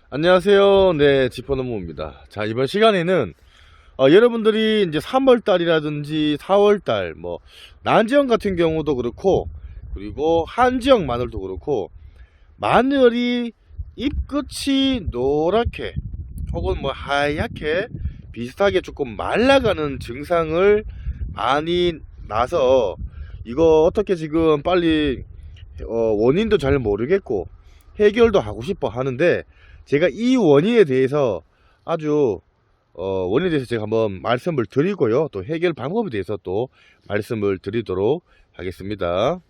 안녕하세요. 네, 지퍼너무입니다. 자, 이번 시간에는 여러분들이 이제 3월달이라든지 4월달 난지역 같은 경우도 그렇고, 그리고 한지역 마늘도 그렇고, 마늘이 잎끝이 노랗게 혹은 하얗게 비슷하게 조금 말라가는 증상을 많이 나서, 이거 어떻게 지금 빨리 원인도 잘 모르겠고 해결도 하고 싶어 하는데, 제가 이 원인에 대해서 아주 원인에 대해서 제가 한번 말씀을 드리고요, 또 해결 방법에 대해서 또 말씀을 드리도록 하겠습니다.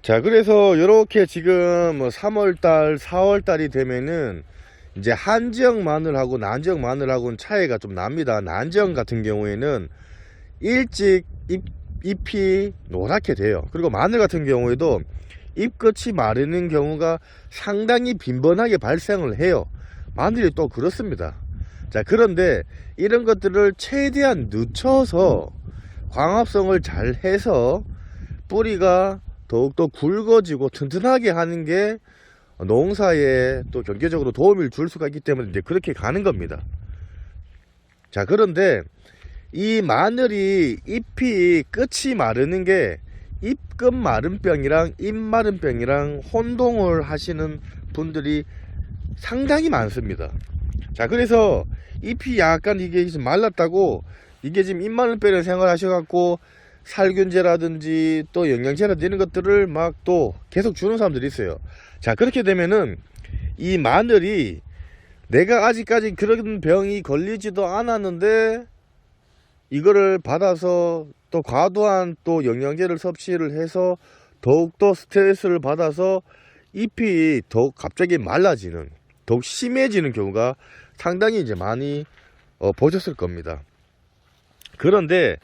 자, 그래서 이렇게 지금 3월달 4월달이 되면은 이제 한지역 마늘하고 난지역 마늘하고는 차이가 좀 납니다. 난지역 같은 경우에는 일찍 잎이 노랗게 돼요. 그리고 마늘 같은 경우에도 잎끝이 마르는 경우가 상당히 빈번하게 발생을 해요. 마늘이 또 그렇습니다. 자, 그런데 이런 것들을 최대한 늦춰서 광합성을 잘 해서 뿌리가 더욱더 굵어지고 튼튼하게 하는 게 농사에 또 경제적으로 도움을 줄 수가 있기 때문에 이제 그렇게 가는 겁니다. 자, 그런데 이 마늘이 잎이 끝이 마르는 게 잎끝 마름병이랑 잎 마름병이랑 혼동을 하시는 분들이 상당히 많습니다. 자, 그래서 잎이 약간 이게 말랐다고 이게 지금 잎 마름병을 생각하셔갖고 살균제라든지 또 영양제라든지 이런 것들을 막 또 계속 주는 사람들이 있어요. 자, 그렇게 되면은 이 마늘이 내가 아직까지 그런 병이 걸리지도 않았는데 이거를 받아서 또 과도한 또 영양제를 섭취를 해서 더욱더 스트레스를 받아서 잎이 더욱 갑자기 말라지는, 더욱 심해지는 경우가 상당히 이제 많이 보셨을 겁니다. 그런데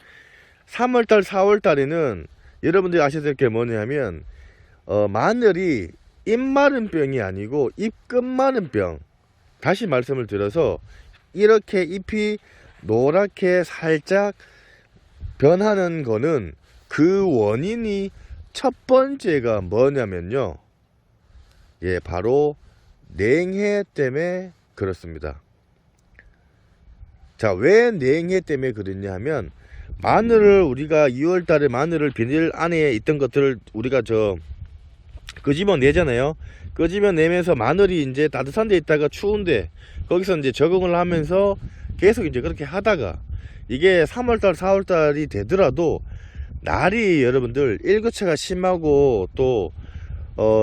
3월달 4월달에는 여러분들이 아셔야 될 게 뭐냐면 마늘이 잎마른병이 아니고 잎끝마른병, 다시 말씀을 드려서 이렇게 잎이 노랗게 살짝 변하는 거는 그 원인이 첫 번째가 뭐냐면요, 예, 바로 냉해 때문에 그렇습니다. 자, 왜 냉해 때문에 그랬냐 하면, 마늘을 우리가 2월 달에 마늘을 비닐 안에 있던 것들을 우리가 끄집어 내잖아요. 끄집어 내면서 마늘이 이제 따뜻한 데 있다가 추운데 거기서 이제 적응을 하면서 계속 이제 그렇게 하다가 이게 3월달 4월달이 되더라도 날이 여러분들 일교차가 심하고 또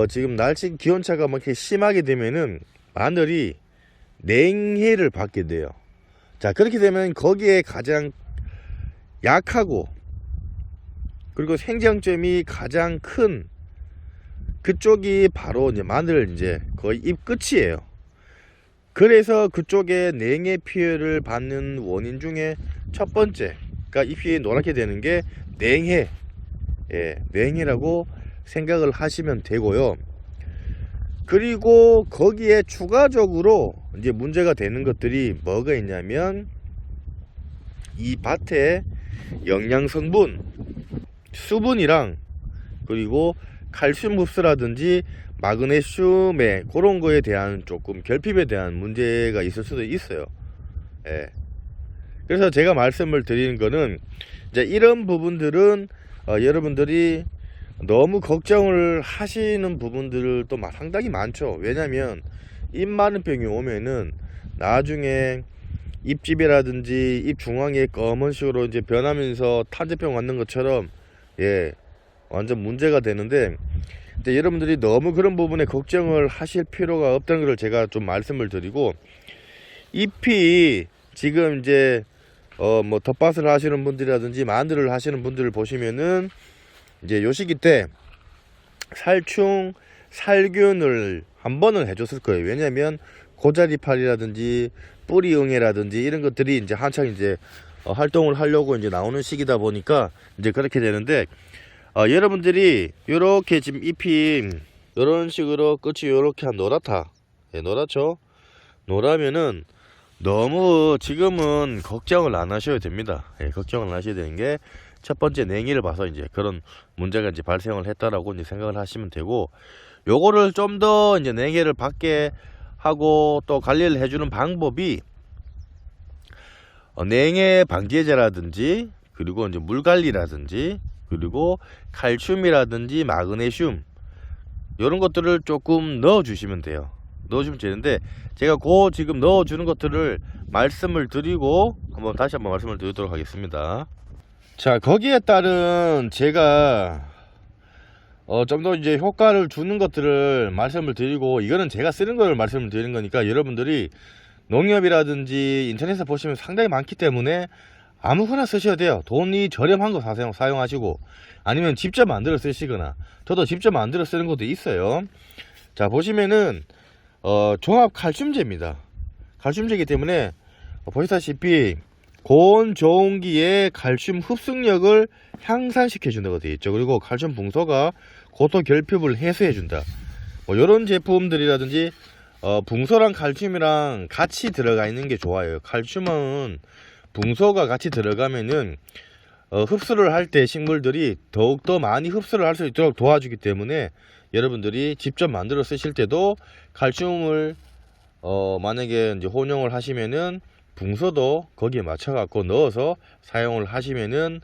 지금 날씨 기온차가 막 이렇게 심하게 되면은 마늘이 냉해를 받게 돼요. 자, 그렇게 되면 거기에 가장 약하고 그리고 생장점이 가장 큰 그쪽이 바로 이제 마늘 이제 거의 잎 끝이에요. 그래서 그쪽에 냉해 피해를 받는 원인 중에 첫 번째가 잎이 노랗게 되는 게 냉해, 예, 냉해라고 생각을 하시면 되고요. 그리고 거기에 추가적으로 이제 문제가 되는 것들이 뭐가 있냐면, 이 밭에 영양 성분, 수분이랑 그리고 칼슘 흡수라든지 마그네슘에 그런 거에 대한 조금 결핍에 대한 문제가 있을 수도 있어요. 예. 그래서 제가 말씀을 드리는 거는 이제 이런 부분들은 여러분들이 너무 걱정을 하시는 부분들도 상당히 많죠. 왜냐면 잎 마른 병이 오면은 나중에 잎집이라든지 잎 중앙에 검은식으로 이제 변하면서 탄저병 왔는 것처럼, 예, 완전 문제가 되는데, 이제 여러분들이 너무 그런 부분에 걱정을 하실 필요가 없다는 걸 제가 좀 말씀을 드리고, 잎이 지금 이제 텃밭을 하시는 분들이라든지 마늘을 하시는 분들을 보시면은 이제 요 시기 때 살충 살균을 한 번은 해줬을 거예요. 왜냐면 고자리팔이라든지 뿌리응애라든지 이런 것들이 이제 한창 이제 활동을 하려고 이제 나오는 시기다 보니까 이제 그렇게 되는데, 여러분들이 요렇게 지금 잎이 이런 식으로 끝이 요렇게 노랗다, 예, 노랗죠. 노라면은 너무 지금은 걱정을 안 하셔야 됩니다. 예, 걱정을 안 하셔야 되는 게 첫 번째 냉이를 봐서 이제 그런 문제가 이제 발생을 했다라고 이제 생각을 하시면 되고, 요거를 좀 더 이제 냉해를 받게 하고 또 관리를 해주는 방법이 냉해 방제제라든지 그리고 이제 물 관리라든지 그리고 칼슘이라든지 마그네슘 이런 것들을 조금 넣어 주시면 돼요. 넣어주면 되는데 제가 지금 넣어주는 것들을 말씀을 드리고 다시 한번 말씀을 드리도록 하겠습니다. 자, 거기에 따른 제가 좀 더 이제 효과를 주는 것들을 말씀을 드리고, 이거는 제가 쓰는 걸 말씀을 드리는 거니까 여러분들이 농협이라든지 인터넷에 보시면 상당히 많기 때문에 아무거나 쓰셔야 돼요. 돈이 저렴한 거 사용하시고, 아니면 직접 만들어 쓰시거나, 저도 직접 만들어 쓰는 것도 있어요. 자, 보시면은 종합 칼슘제입니다. 칼슘제이기 때문에 보시다시피 고온 저온기에 칼슘 흡수력을 향상시켜 준다고 되어 있죠. 그리고 칼슘 붕소가 고토 결핍을 해소해 준다. 이런 제품들이라든지 붕소랑 칼슘이랑 같이 들어가 있는 게 좋아요. 칼슘은 붕소가 같이 들어가면은 흡수를 할 때 식물들이 더욱더 많이 흡수를 할 수 있도록 도와주기 때문에 여러분들이 직접 만들어 쓰실 때도 칼슘을 만약에 이제 혼용을 하시면은 붕소도 거기에 맞춰 갖고 넣어서 사용을 하시면은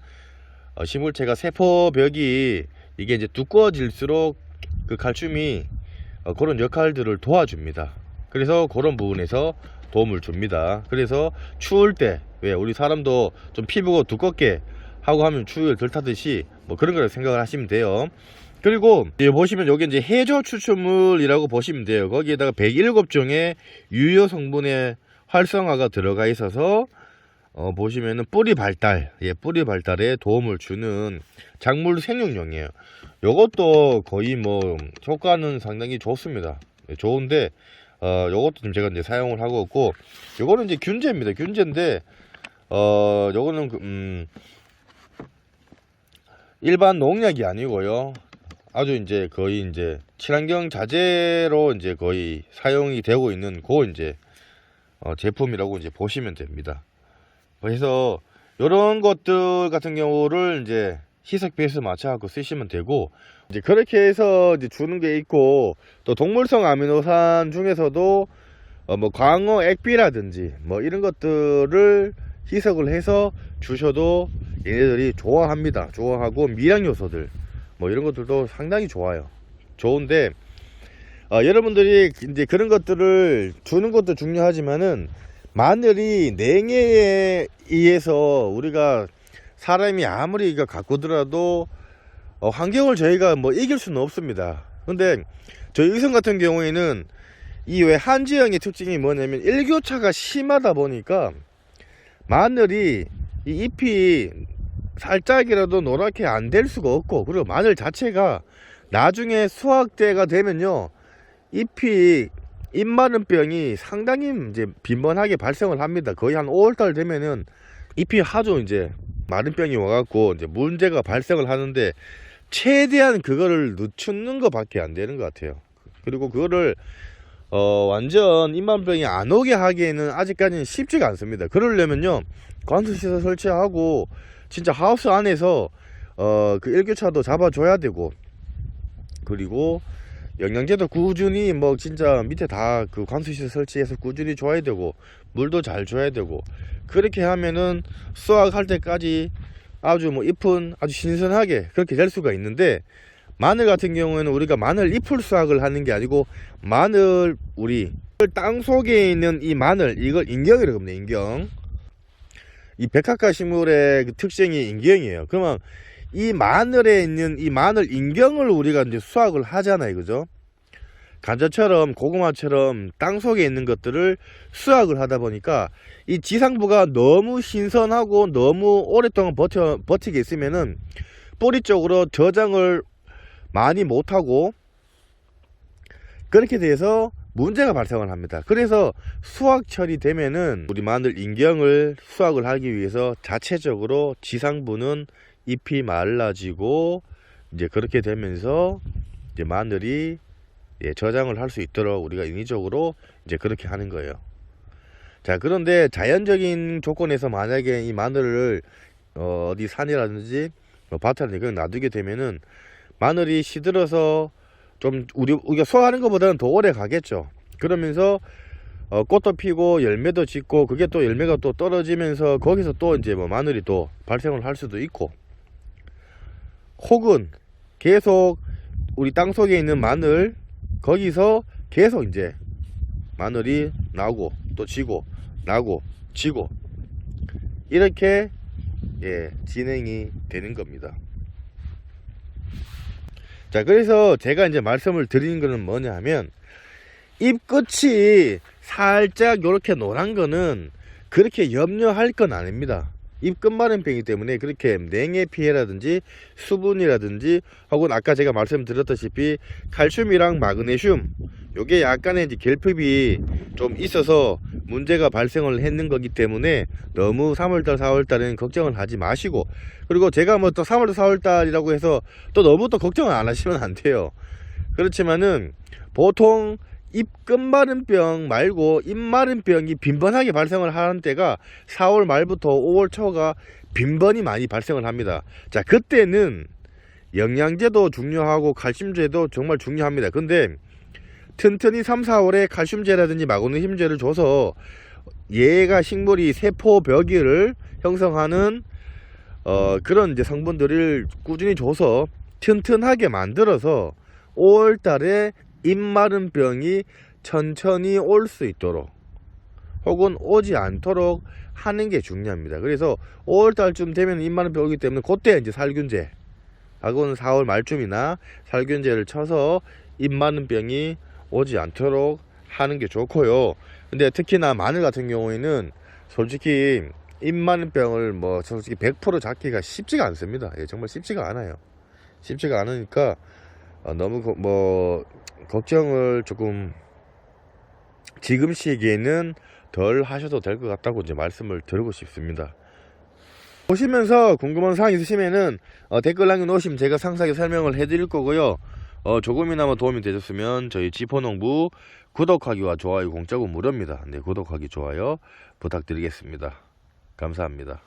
식물체가 세포벽이 이게 이제 두꺼워질수록 그 칼슘이 그런 역할들을 도와줍니다. 그래서 그런 부분에서 도움을 줍니다. 그래서 추울 때, 왜 우리 사람도 좀 피부가 두껍게 하고 하면 추위를 덜 타듯이 그런 걸 생각을 하시면 돼요. 그리고 보시면 여기 이제 해조 추출물이라고 보시면 돼요. 거기에다가 107종의 유효 성분의 활성화가 들어가 있어서 보시면은 뿌리 발달에 도움을 주는 작물 생육용이에요. 요것도 거의 효과는 상당히 좋습니다. 좋은데 요것도 좀 제가 이제 사용을 하고 있고, 요거는 이제 균제입니다. 균제인데 요거는 일반 농약이 아니고요. 아주 이제 거의 이제 친환경 자재로 이제 거의 사용이 되고 있는 이제 제품이라고 이제 보시면 됩니다. 그래서 이런 것들 같은 경우를 이제 희석 베이스 맞춰 갖고 쓰시면 되고, 이제 그렇게 해서 이제 주는 게 있고, 또 동물성 아미노산 중에서도 광어 액비라든지 이런 것들을 희석을 해서 주셔도 얘네들이 좋아합니다. 좋아하고 미량 요소들 이런 것들도 상당히 좋은데 여러분들이 이제 그런 것들을 주는 것도 중요하지만은 마늘이 냉해에 의해서 우리가 사람이 아무리 이거 가꾸더라도 환경을 저희가 이길 수는 없습니다. 근데 저희 의성 같은 경우에는 이 왜 한지형의 특징이 뭐냐면 일교차가 심하다 보니까 마늘이 이 잎이 살짝이라도 노랗게 안 될 수가 없고, 그리고 마늘 자체가 나중에 수확 때가 되면요 잎 마른 병이 상당히 이제 빈번하게 발생을 합니다. 거의 한 5월달 되면은 잎이 하도 이제 마른 병이 와갖고 이제 문제가 발생을 하는데, 최대한 그거를 늦추는 것밖에 안 되는 것 같아요. 그리고 그거를 완전 잎만병이 안 오게 하기에는 아직까지는 쉽지가 않습니다. 그러려면요 관수시설 설치하고 진짜 하우스 안에서 그 일교차도 잡아줘야 되고, 그리고 영양제도 꾸준히 진짜 밑에 다 그 관수시설 설치해서 꾸준히 줘야 되고, 물도 잘 줘야 되고, 그렇게 하면은 수확할 때까지 아주 잎은 아주 신선하게 그렇게 될 수가 있는데, 마늘 같은 경우에는 우리가 마늘 잎을 수확을 하는 게 아니고, 마늘 우리 땅 속에 있는 이 마늘, 이걸 인경이라고 합니다. 인경. 이 백합과 식물의 그 특징이 인경이에요. 그러면 이 마늘에 있는 이 마늘 인경을 우리가 이제 수확을 하잖아요. 그죠? 감자처럼 고구마처럼 땅 속에 있는 것들을 수확을 하다 보니까 이 지상부가 너무 신선하고 너무 오랫동안 버티게 있으면은 뿌리 쪽으로 저장을 많이 못하고, 그렇게 돼서 문제가 발생을 합니다. 그래서 수확철이 되면은 우리 마늘 인경을 수확을 하기 위해서 자체적으로 지상부는 잎이 말라지고, 이제 그렇게 되면서 이제 마늘이 저장을 할 수 있도록 우리가 인위적으로 이제 그렇게 하는 거예요. 자, 그런데 자연적인 조건에서 만약에 이 마늘을 어디 산이라든지 밭이라든지 그냥 놔두게 되면은 마늘이 시들어서 좀 우리가 수확하는 것보다는 더 오래 가겠죠. 그러면서 꽃도 피고 열매도 짓고, 그게 또 열매가 또 떨어지면서 거기서 또 이제 뭐 마늘이 또 발생을 할 수도 있고, 혹은 계속 우리 땅 속에 있는 마늘, 거기서 계속 이제 마늘이 나고 또 지고 나고 지고, 이렇게 진행이 되는 겁니다. 자, 그래서 제가 이제 말씀을 드리는 거는 뭐냐 하면, 잎 끝이 살짝 요렇게 노란 거는 그렇게 염려할 건 아닙니다. 잎 끝마름병이기 때문에 그렇게 냉해 피해라든지 수분이라든지, 혹은 아까 제가 말씀드렸다시피 칼슘이랑 마그네슘, 요게 약간의 이제 결핍이 좀 있어서 문제가 발생을 했는 거기 때문에 너무 3월달 4월달에는 걱정을 하지 마시고, 그리고 제가 뭐 또 3월달 4월달이라고 해서 또 너무 또 걱정을 안 하시면 안 돼요. 그렇지만은 보통 잎 끝마름병 말고 잎마름병이 빈번하게 발생을 하는 때가 4월 말부터 5월 초가 빈번히 많이 발생을 합니다. 자, 그때는 영양제도 중요하고 칼슘제도 정말 중요합니다. 근데 튼튼히 3, 4월에 칼슘제라든지 마그네슘제를 줘서 얘가 식물이 세포벽을 형성하는 그런 이제 성분들을 꾸준히 줘서 튼튼하게 만들어서 5월 달에 잎마름병이 천천히 올 수 있도록, 혹은 오지 않도록 하는 게 중요합니다. 그래서 5월 달쯤 되면 잎마름병 오기 때문에 그때 이제 살균제, 혹은 4월 말쯤이나 살균제를 쳐서 잎마름병이 오지 않도록 하는 게 좋고요. 근데 특히나 마늘 같은 경우에는 솔직히 잎마름병을 뭐 솔직히 100% 잡기가 쉽지가 않습니다. 정말 쉽지가 않아요. 쉽지가 않으니까 너무 뭐 걱정을 조금 지금 시기에는 덜 하셔도 될 것 같다고 이제 말씀을 드리고 싶습니다. 보시면서 궁금한 사항 있으시면은 댓글 남겨놓으시면 제가 상세하게 설명을 해드릴 거고요. 조금이나마 도움이 되셨으면 저희 지포농부 구독하기와 좋아요 공짜고 무료입니다. 네, 구독하기 좋아요 부탁드리겠습니다. 감사합니다.